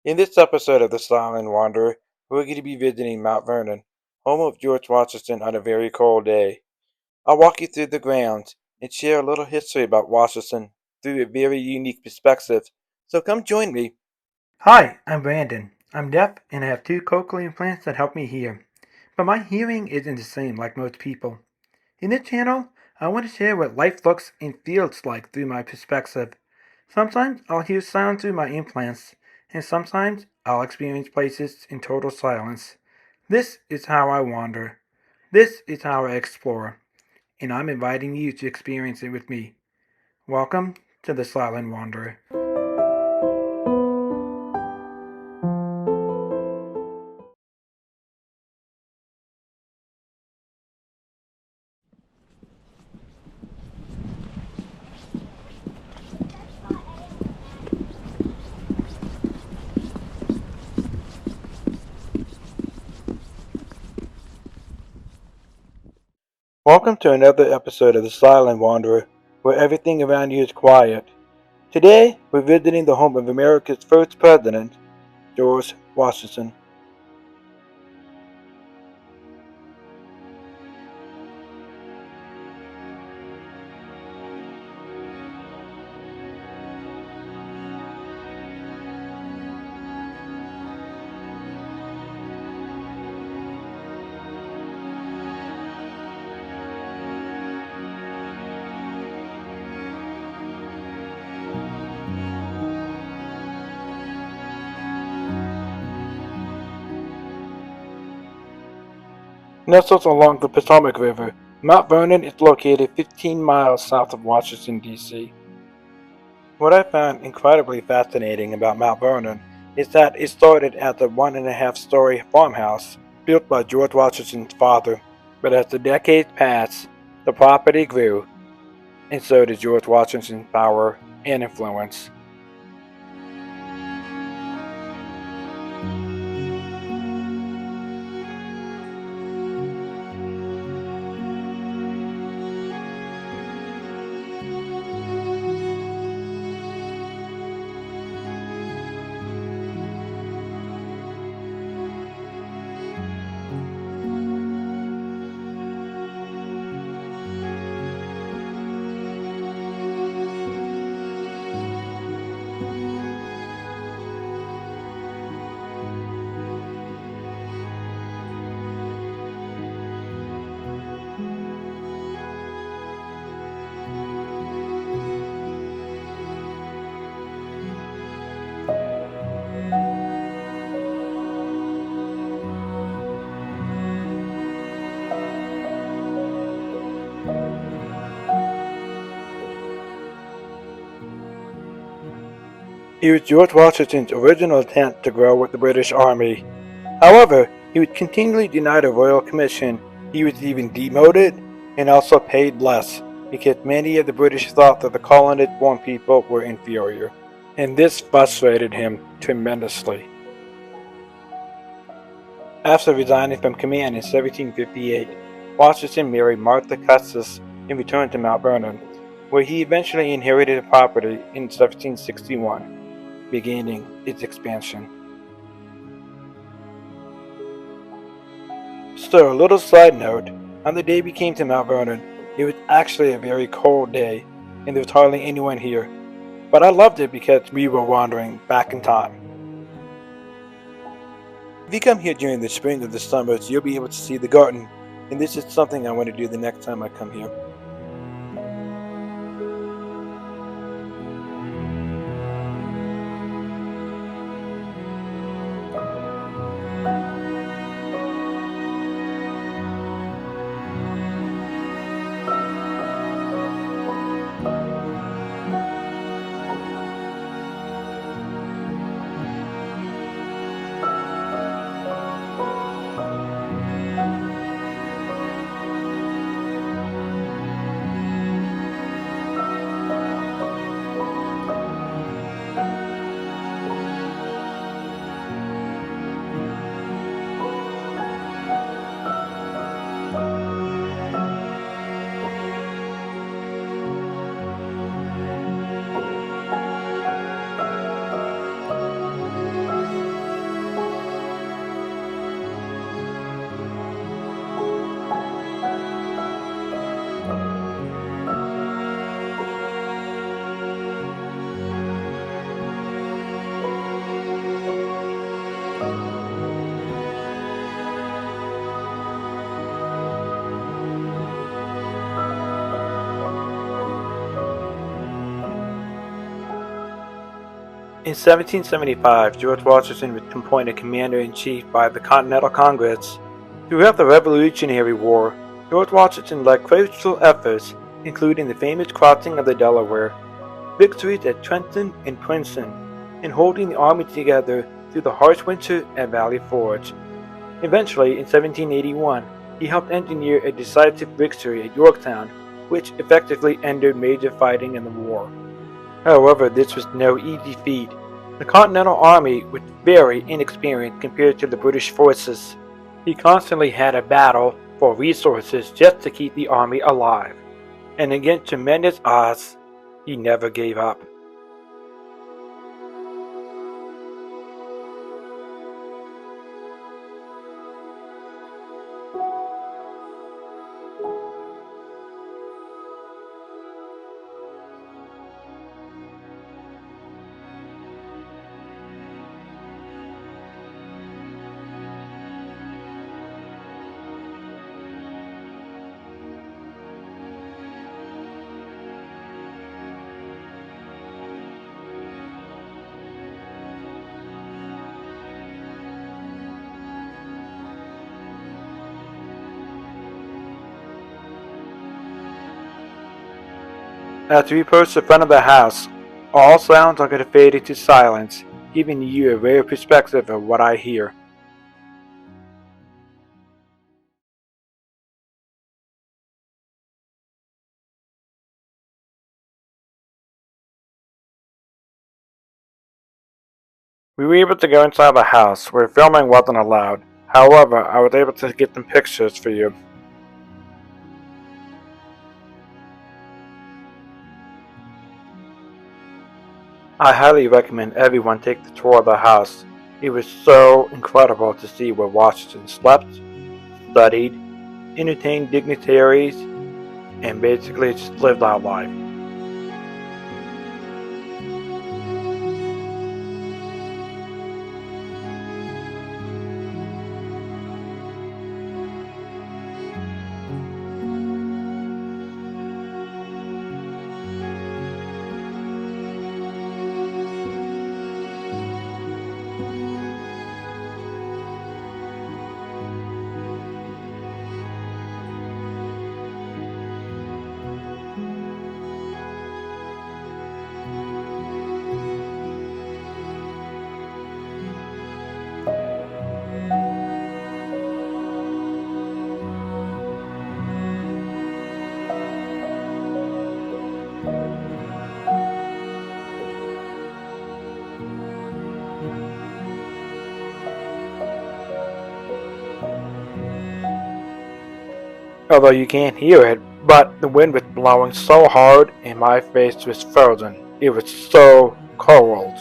In this episode of The Silent Wanderer, we're going to be visiting Mount Vernon, home of George Washington on a very cold day. I'll walk you through the grounds and share a little history about Washington through a very unique perspective. So come join me. Hi, I'm Brandon. I'm deaf and I have two cochlear implants that help me hear. But my hearing isn't the same like most people. In this channel, I want to share what life looks and feels like through my perspective. Sometimes I'll hear sound through my implants, and sometimes I'll experience places in total silence. This is how I wander. This is how I explore, and I'm inviting you to experience it with me. Welcome to the Silent Wanderer. Welcome to another episode of The Silent Wanderer, where everything around you is quiet. Today, we're visiting the home of America's first president, George Washington. Nestled along the Potomac River, Mount Vernon is located 15 miles south of Washington, D.C. What I found incredibly fascinating about Mount Vernon is that it started as a 1.5-story farmhouse built by George Washington's father, but as the decades passed, the property grew, and so did George Washington's power and influence. It was George Washington's original intent to grow with the British Army. However, he was continually denied a royal commission. He was even demoted and also paid less because many of the British thought that the colonist-born people were inferior, and this frustrated him tremendously. After resigning from command in 1758, Washington married Martha Custis and returned to Mount Vernon, where he eventually inherited the property in 1761, beginning its expansion. So, a little side note, on the day we came to Mount Vernon, it was actually a very cold day, and there was hardly anyone here. But I loved it because we were wandering back in time. If you come here during the spring or the summers, you'll be able to see the garden, and this is something I want to do the next time I come here. In 1775, George Washington was appointed Commander-in-Chief by the Continental Congress. Throughout the Revolutionary War, George Washington led crucial efforts, including the famous crossing of the Delaware, victories at Trenton and Princeton, and holding the army together through the harsh winter at Valley Forge. Eventually, in 1781, he helped engineer a decisive victory at Yorktown, which effectively ended major fighting in the war. However, this was no easy feat. The Continental Army was very inexperienced compared to the British forces. He constantly had a battle for resources just to keep the army alive. And against tremendous odds, he never gave up. As we approach the front of the house, all sounds are going to fade into silence, giving you a rare perspective of what I hear. We were able to go inside the house, where filming wasn't allowed. However, I was able to get some pictures for you. I highly recommend everyone take the tour of the house. It was so incredible to see where Washington slept, studied, entertained dignitaries, and basically just lived our life. Although you can't hear it, but the wind was blowing so hard and my face was frozen. It was so cold.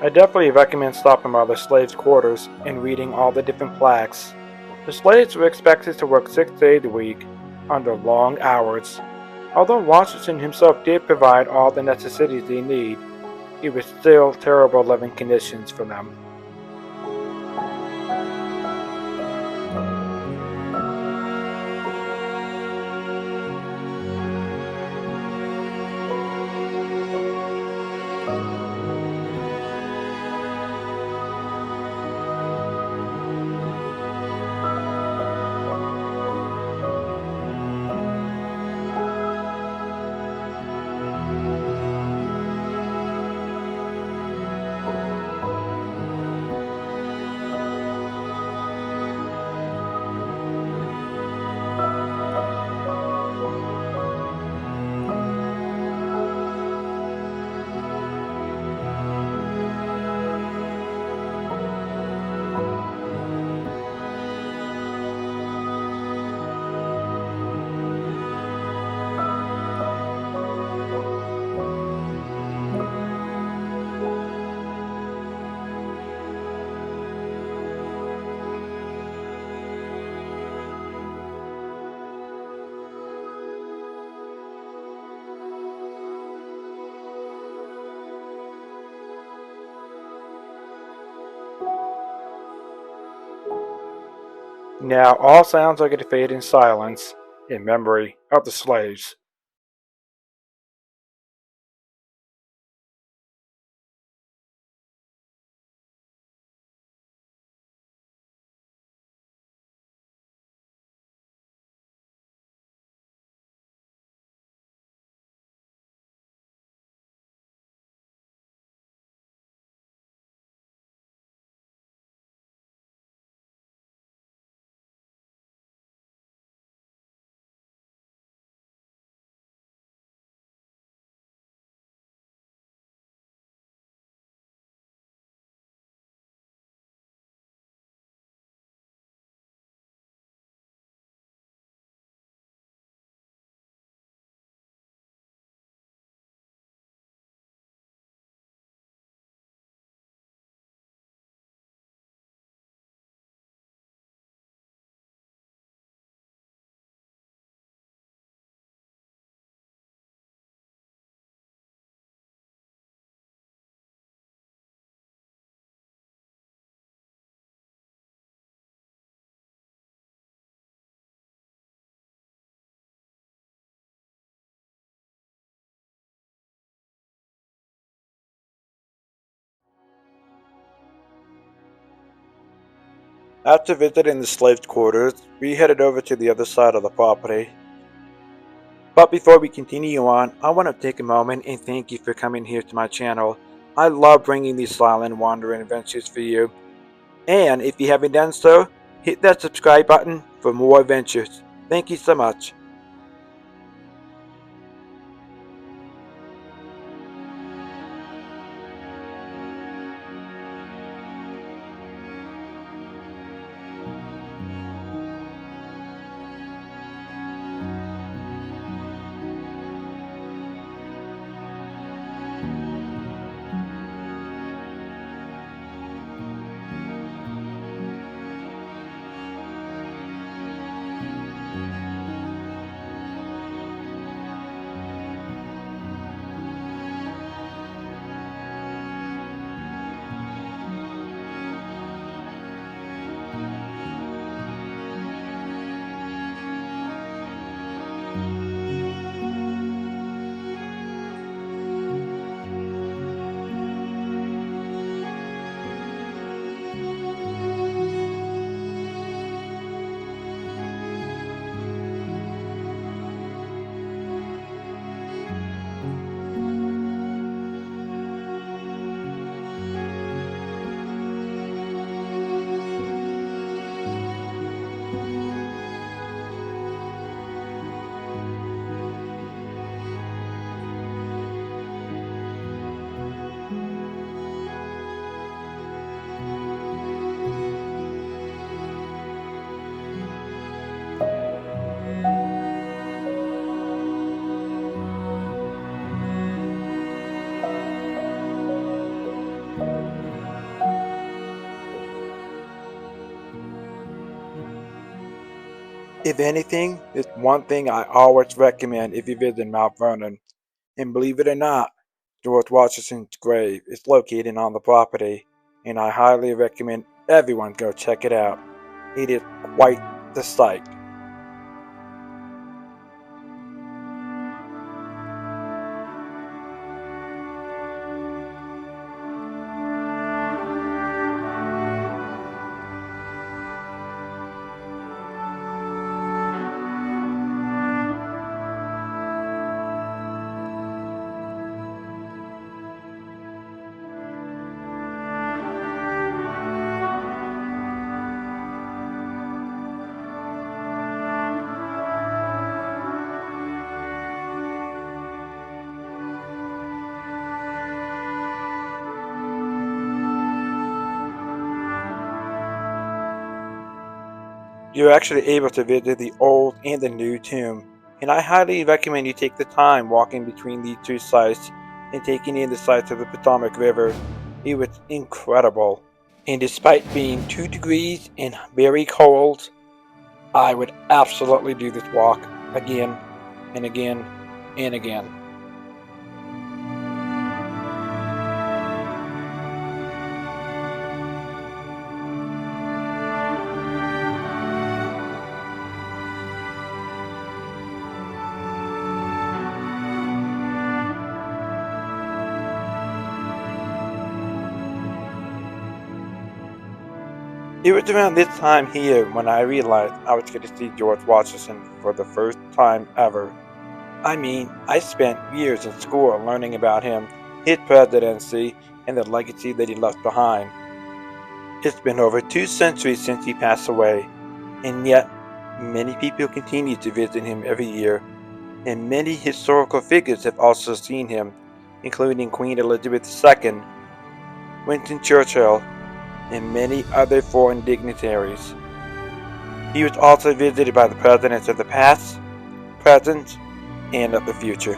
I definitely recommend stopping by the slaves' quarters and reading all the different plaques. The slaves were expected to work 6 days a week under long hours. Although Washington himself did provide all the necessities they need, it was still terrible living conditions for them. Now all sounds are going to fade in silence in memory of the slaves. After visiting the slave quarters, we headed over to the other side of the property. But before we continue on, I want to take a moment and thank you for coming here to my channel. I love bringing these silent wandering adventures for you. And if you haven't done so, hit that subscribe button for more adventures. Thank you so much. If anything, there's one thing I always recommend if you visit Mount Vernon. And believe it or not, George Washington's grave is located on the property, and I highly recommend everyone go check it out. It is quite the sight. You're actually able to visit the old and the new tomb, and I highly recommend you take the time walking between these two sites and taking in the sights of the Potomac River. It was incredible. And despite being 2 degrees and very cold, I would absolutely do this walk again and again and again. It was around this time here when I realized I was going to see George Washington for the first time ever. I mean, I spent years in school learning about him, his presidency, and the legacy that he left behind. It's been over 2 centuries since he passed away, and yet many people continue to visit him every year, and many historical figures have also seen him, including Queen Elizabeth II, Winston Churchill, and many other foreign dignitaries. He was also visited by the presidents of the past, present, and of the future.